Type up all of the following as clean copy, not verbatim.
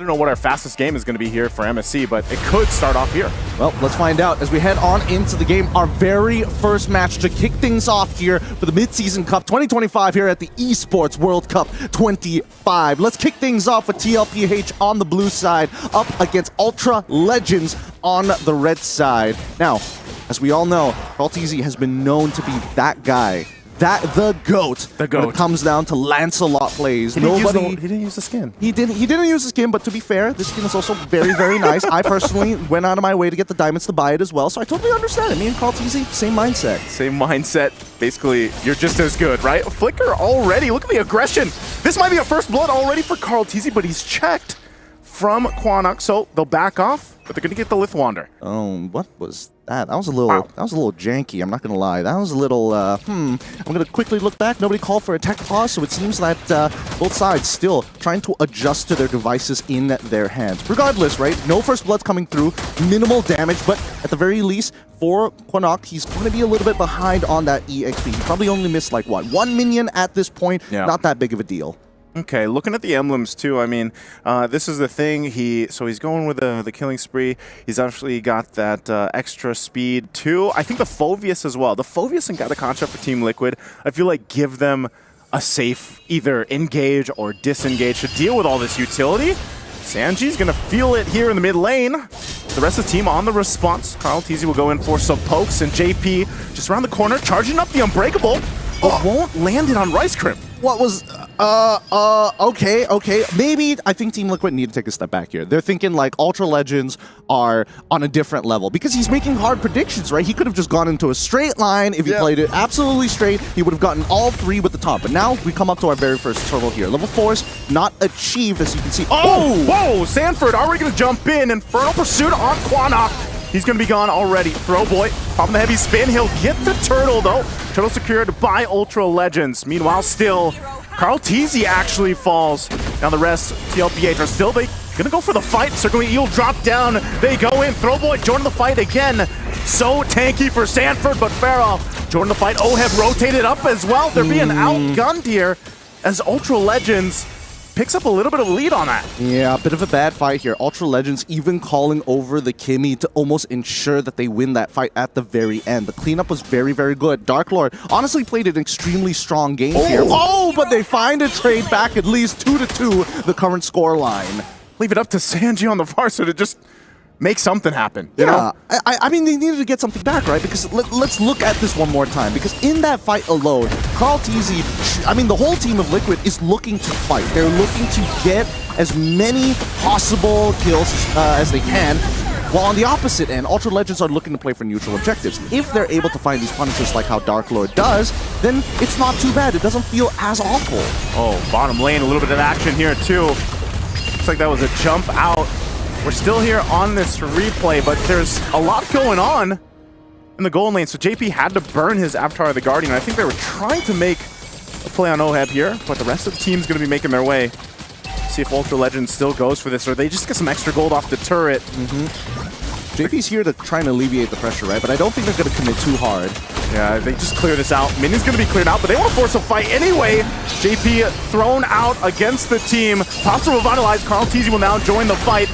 I don't know what our fastest game is going to be here for MSC, but it could start off here. Well, let's find out as we head on into the game. Our very first match to kick things off here for the Mid-Season Cup 2025 here at the Esports World Cup 25. Let's kick things off with TLPH on the blue side up against Ultra Legends on the red side. Now, as we all know, CarlTZ has been known to be that guy. The GOAT. The GOAT. When it comes down to Lancelot plays. He didn't use the skin. He didn't use the skin, but to be fair, this skin is also very, very nice. I personally went out of my way to get the diamonds to buy it as well, so I totally understand it. Me and CarlTZ, same mindset. Same mindset. Basically, you're just as good, right? Flicker already. Look at the aggression. This might be a first blood already for CarlTZ, but he's checked from Quanok, so they'll back off, but they're gonna get the Lithwander. What was that? That was a little janky, I'm not gonna lie. That was a little, I'm gonna quickly look back. Nobody called for a tech pause, so it seems that both sides still trying to adjust to their devices in their hands. Regardless, right? No first bloods coming through, minimal damage, but at the very least, for Quanok, he's gonna be a little bit behind on that EXP. He probably only missed like, what, 1 minion at this point? Yeah. Not that big of a deal. Okay, looking at the emblems too, I mean, this is the thing, so he's going with the killing spree. He's actually got that extra speed too. I think the Phoveus as well. The Phoveus and Gataconcha for Team Liquid, I feel like give them a safe either engage or disengage to deal with all this utility. Sanji's gonna feel it here in the mid lane. The rest of the team on the response. CarlTZ will go in for some pokes, and JP just around the corner, charging up the Unbreakable, but won't land it on Rice Crimp. What was, okay. Maybe I think Team Liquid need to take a step back here. They're thinking like Ultra Legends are on a different level because he's making hard predictions, right? He could have just gone into a straight line. If he played it absolutely straight, he would have gotten all 3 with the top. But now we come up to our very first turtle here. Level 4 is not achieved, as you can see. Oh, whoa, Sanford already going to jump in. Infernal Pursuit on Quanok. He's going to be gone already. Throwboy, popping the heavy spin. He'll get the turtle, though. Turtle secured by Ultra Legends. Meanwhile, still, CarlTZ actually falls. Now the rest, TLPH, are still going to go for the fight. Circling Eel drop down. They go in. Throwboy joining the fight again. So tanky for Sanford, but Farrell joining the fight. Oheb rotated up as well. They're being outgunned here as Ultra Legends picks up a little bit of lead on that. Yeah, a bit of a bad fight here. Ultra Legends even calling over the Kimmy to almost ensure that they win that fight at the very end. The cleanup was very, very good. Dark Lord honestly played an extremely strong game here. Oh, but they find a trade back at least 2-2, the current score line. Leave it up to Sanji on the far side to just make something happen. You know? I mean, they needed to get something back, right? Because let's look at this one more time. Because in that fight alone, CarlTZ, I mean, the whole team of Liquid is looking to fight. They're looking to get as many possible kills as they can. While on the opposite end, Ultra Legends are looking to play for neutral objectives. If they're able to find these punishers like how Dark Lord does, then it's not too bad. It doesn't feel as awful. Oh, bottom lane, a little bit of action here too. Looks like that was a jump out. We're still here on this replay, but there's a lot going on in the gold lane. So JP had to burn his Avatar of the Guardian. I think they were trying to make a play on Oheb here, but the rest of the team's going to be making their way. See if Ultra Legends still goes for this, or they just get some extra gold off the turret. JP's here to try and alleviate the pressure, right? But I don't think they're going to commit too hard. Yeah, they just clear this out. Minion's going to be cleared out, but they want to force a fight anyway. JP thrown out against the team. Pops to revitalize. CarlTZ will now join the fight.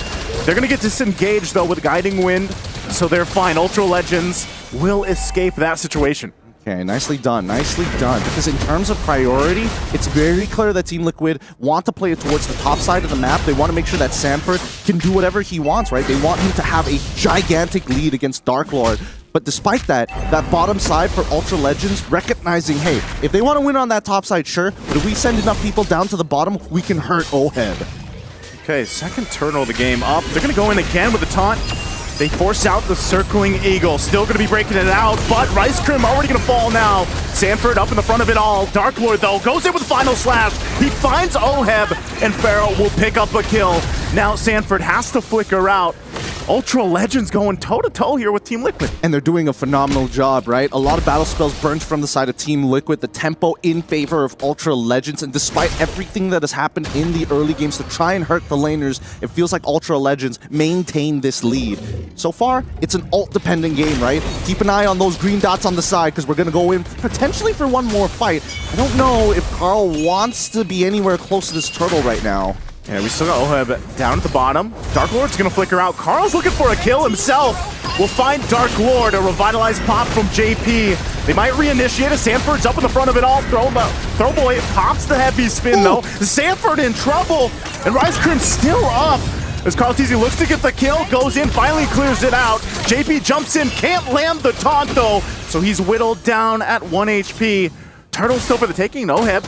They're going to get disengaged, though, with Guiding Wind, so they're fine. Ultra Legends will escape that situation. Okay, nicely done, because in terms of priority, it's very clear that Team Liquid want to play it towards the top side of the map. They want to make sure that Sanford can do whatever he wants, right? They want him to have a gigantic lead against Dark Lord. But despite that, that bottom side for Ultra Legends, recognizing, hey, if they want to win on that top side, sure, but if we send enough people down to the bottom, we can hurt Oheb. Okay, second turtle of the game up. They're going to go in again with the taunt. They force out the circling eagle. Still going to be breaking it out, but Rice Crim already going to fall now. Sanford up in the front of it all. Dark Lord, though, goes in with the final slash. He finds Oheb, and Farrell will pick up a kill. Now Sanford has to flicker out. Ultra Legends going toe-to-toe here with Team Liquid. And they're doing a phenomenal job, right? A lot of battle spells burned from the side of Team Liquid. The tempo in favor of Ultra Legends. And despite everything that has happened in the early games to try and hurt the laners, it feels like Ultra Legends maintain this lead. So far, it's an ult-dependent game, right? Keep an eye on those green dots on the side because we're going to go in potentially for one more fight. I don't know if Carl wants to be anywhere close to this turtle right now. Yeah, we still got Oheb down at the bottom. Dark Lord's gonna flicker out. Carl's looking for a kill himself. We'll find Dark Lord, a revitalized pop from JP. They might reinitiate it. Sanford's up in the front of it all. Throwboy pops the heavy spin though. Sanford in trouble, and Rise Crim still up. As Carl TZ looks to get the kill, goes in, finally clears it out. JP jumps in, can't land the taunt though, so he's whittled down at 1 HP. Turtle still for the taking, Oheb.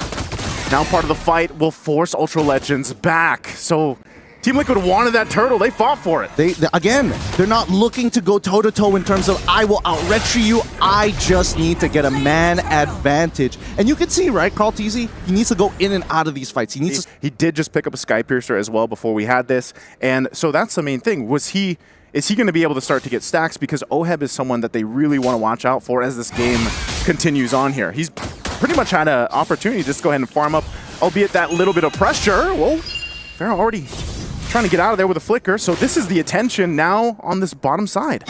Now part of the fight will force Ultra Legends back. So Team Liquid wanted that turtle, they fought for it. Again, they're not looking to go toe-to-toe in terms of, I will out-retry you, I just need to get a man advantage. And you can see, right, Carl TZ, he needs to go in and out of these fights. He did just pick up a Sky Piercer as well before we had this. And so that's the main thing. Is he going to be able to start to get stacks? Because Oheb is someone that they really want to watch out for as this game continues on here. He's pretty much had an opportunity to just go ahead and farm up, albeit that little bit of pressure. Whoa, they're already trying to get out of there with a flicker, so this is the attention now on this bottom side.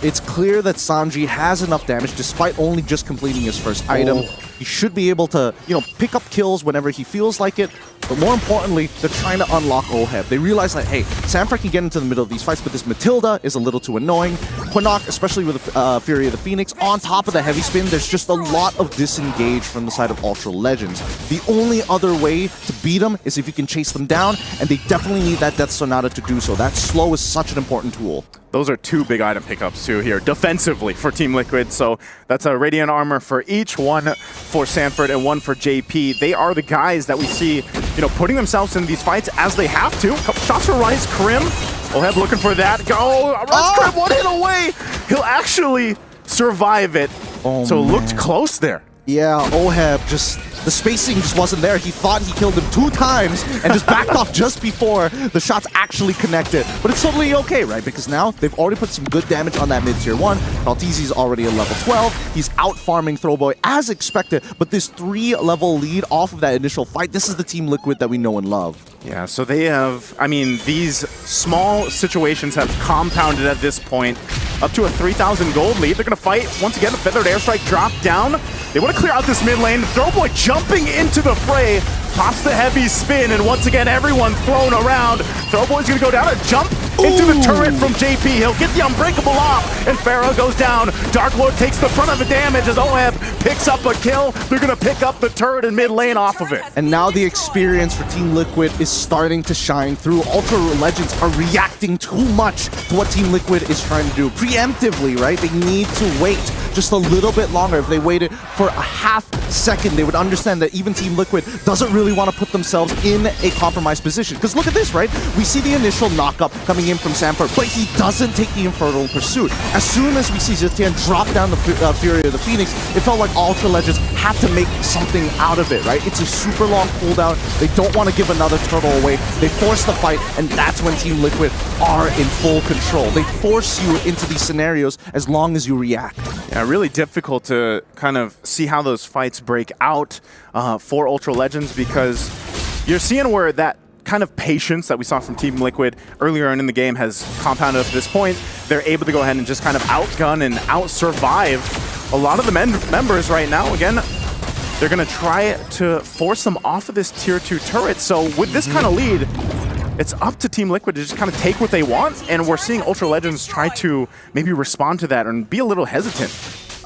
It's clear that Sanji has enough damage despite only just completing his first item. He should be able to, pick up kills whenever he feels like it. But more importantly, they're trying to unlock Oheb. They realize that, hey, Sanford can get into the middle of these fights, but this Matilda is a little too annoying. Quinnock, especially with the Fury of the Phoenix, on top of the heavy spin, there's just a lot of disengage from the side of Ultra Legends. The only other way to beat them is if you can chase them down, and they definitely need that Death Sonata to do so. That slow is such an important tool. Those are two big item pickups too here, defensively for Team Liquid. So that's a Radiant Armor for each, one for Sanford and one for JP. They are the guys that we see, putting themselves in these fights as they have to. Couple shots for Rise Crim. Oheb looking for that. Go, Rise Crim, one hit away. He'll actually survive it. So it looked close there. Yeah, Oheb the spacing just wasn't there. He thought he killed him 2 times and just backed off just before the shots actually connected. But it's totally okay, right? Because now they've already put some good damage on that mid-tier 1. Maltese's already at level 12. He's out-farming Throwboy as expected. But this 3-level lead off of that initial fight, this is the Team Liquid that we know and love. Yeah, so they have, these small situations have compounded at this point. Up to a 3,000 gold lead. They're going to fight once again. A feathered airstrike drop down. They want to clear out this mid lane. Throwboy jumping into the fray. Pops the heavy spin, and once again, everyone thrown around. Throwboy's going to go down and jump into the turret from JP. He'll get the Unbreakable off, and Pharaoh goes down. Dark Lord takes the front of the damage as Oheb picks up a kill. They're going to pick up the turret in mid lane off of it. And now the experience for Team Liquid is starting to shine through. Ultra Legends are reacting too much to what Team Liquid is trying to do. Preemptively, right? They need to wait just a little bit longer. If they waited for a half second, they would understand that even Team Liquid doesn't really want to put themselves in a compromised position. Because look at this, right? We see the initial knockup coming in from Sanford, but he doesn't take the Infernal Pursuit. As soon as we see Zitian drop down the Fury of the Phoenix, it felt like Ultra Legends had to make something out of it, right? It's a super long cooldown. They don't want to give another turtle away. They force the fight, and that's when Team Liquid are in full control. They force you into these scenarios as long as you react. Yeah, really difficult to kind of see how those fights break out for Ultra Legends, because you're seeing where that kind of patience that we saw from Team Liquid earlier on in the game has compounded up to this point. They're able to go ahead and just kind of outgun and out-survive a lot of the members right now. Again, they're going to try to force them off of this tier 2 turret. So with this kind of lead, it's up to Team Liquid to just kind of take what they want, and we're seeing Ultra Legends try to maybe respond to that and be a little hesitant.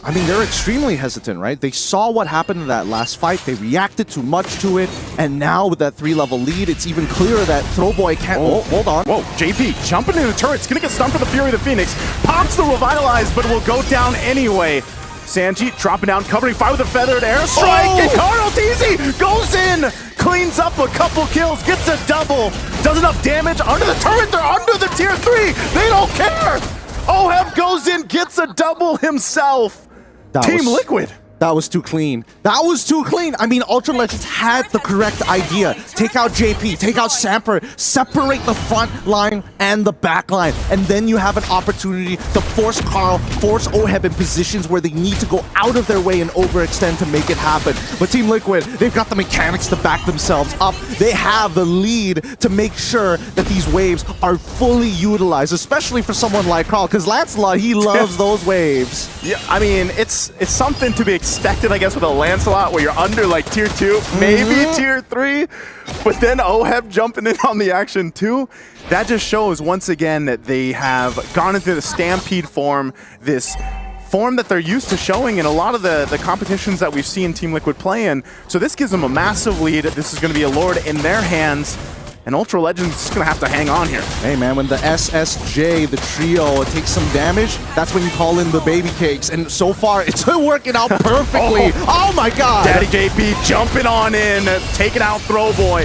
They're extremely hesitant, right? They saw what happened in that last fight. They reacted too much to it. And now with that 3-level lead, it's even clearer that Throwboy can't... Oh, hold on. Whoa, JP jumping in the turret. It's going to get stunned for the Fury of the Phoenix. Pops the Revitalize, but will go down anyway. Sanji dropping down, covering fire with a feathered airstrike. And Carl TZ goes in, cleans up a couple kills, gets a double. Does enough damage under the turret. They're under the tier 3. They don't care. Oheb goes in, gets a double himself. Team Liquid. That was too clean. That was too clean. Ultra Legends had the correct idea. Take out JP, take out Sanford, separate the front line and the back line, and then you have an opportunity to force Carl, force Oheb in positions where they need to go out of their way and overextend to make it happen. But Team Liquid, they've got the mechanics to back themselves up. They have the lead to make sure that these waves are fully utilized, especially for someone like Carl, because Lancelot, he loves those waves. Yeah, it's something to be expected, I guess, with a Lancelot where you're under like tier 2, maybe tier 3, but then Oheb jumping in on the action too. That just shows once again that they have gone into the Stampede form, this form that they're used to showing in a lot of the competitions that we've seen Team Liquid play in. So this gives them a massive lead. This is going to be a Lord in their hands. And Ultra Legends is going to have to hang on here. Hey man, when the SSJ, the trio, takes some damage, that's when you call in the baby cakes. And so far, it's working out perfectly. Oh my god! Daddy JP jumping on in, taking out Throwboy.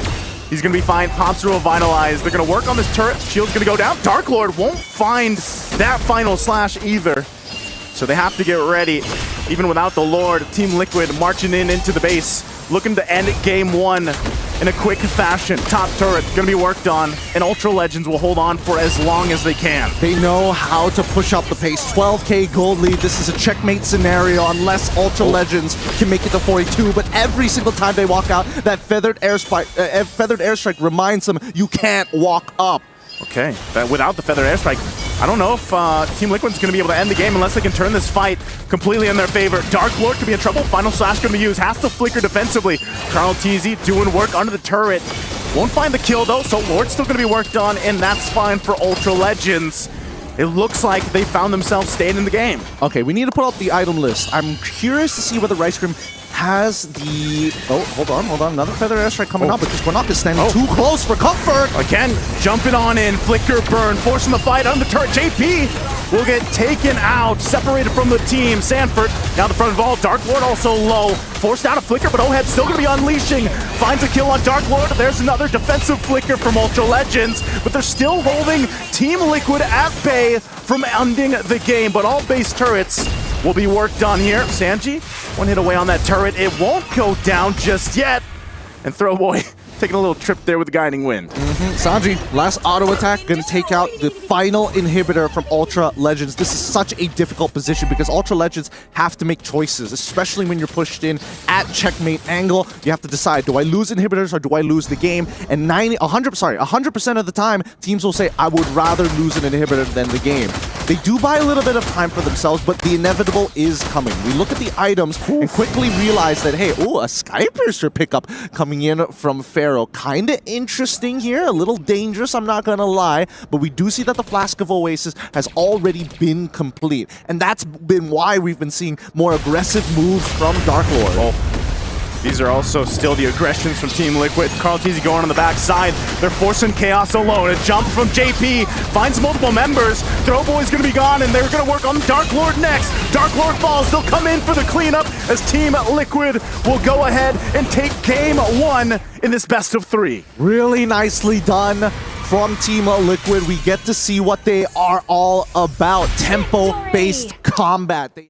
He's going to be fine. Pops through a Vitalize. They're going to work on this turret. Shield's going to go down. Dark Lord won't find that final slash either. So they have to get ready. Even without the Lord, Team Liquid marching into the base, looking to end game 1 in a quick fashion. Top turret gonna be worked on, and Ultra Legends will hold on for as long as they can. They know how to push up the pace. 12k gold lead. This is a checkmate scenario unless Ultra Legends can make it to 42. But every single time they walk out, that feathered airstrike reminds them you can't walk up. Okay, without the feather airstrike, I don't know if Team Liquid's going to be able to end the game unless they can turn this fight completely in their favor. Dark Lord could be in trouble. Final Slash going to be used. Has to flicker defensively. Carl TZ doing work under the turret. Won't find the kill though, so Lord's still going to be worked on, and that's fine for Ultra Legends. It looks like they found themselves staying in the game. Okay, we need to pull up the item list. I'm curious to see whether Rice Cream has the... Oh, hold on. Another feather airstrike coming up, because Quanok is standing too close for comfort. Again, jumping on in, flicker burn, forcing the fight on the turret. JP will get taken out, separated from the team. Sanford down the front of the ball. Dark Lord also low. Forced out a flicker, but Oheb still going to be unleashing. Finds a kill on Dark Lord. There's another defensive flicker from Ultra Legends, but they're still holding Team Liquid at bay from ending the game. But all base turrets will be worked on here. Sanji, one hit away on that turret. It won't go down just yet. And Throwboy taking a little trip there with the guiding wind. Sanji, last auto attack, gonna take out the final inhibitor from Ultra Legends. This is such a difficult position because Ultra Legends have to make choices, especially when you're pushed in at checkmate angle. You have to decide, do I lose inhibitors or do I lose the game? And 100% of the time, teams will say, I would rather lose an inhibitor than the game. They do buy a little bit of time for themselves, but the inevitable is coming. We look at the items and quickly realize that, hey, a Skypiercer pickup coming in from Pharaoh. Kinda interesting here, a little dangerous, I'm not gonna lie, but we do see that the Flask of Oasis has already been complete. And that's been why we've been seeing more aggressive moves from Dark Lord. These are also still the aggressions from Team Liquid. Carl TZ going on the backside. They're forcing Chaos alone. A jump from JP. Finds multiple members. Throwboy's going to be gone, and they're going to work on Dark Lord next. Dark Lord falls. They'll come in for the cleanup as Team Liquid will go ahead and take game 1 in this best of 3. Really nicely done from Team Liquid. We get to see what they are all about. Tempo-based combat.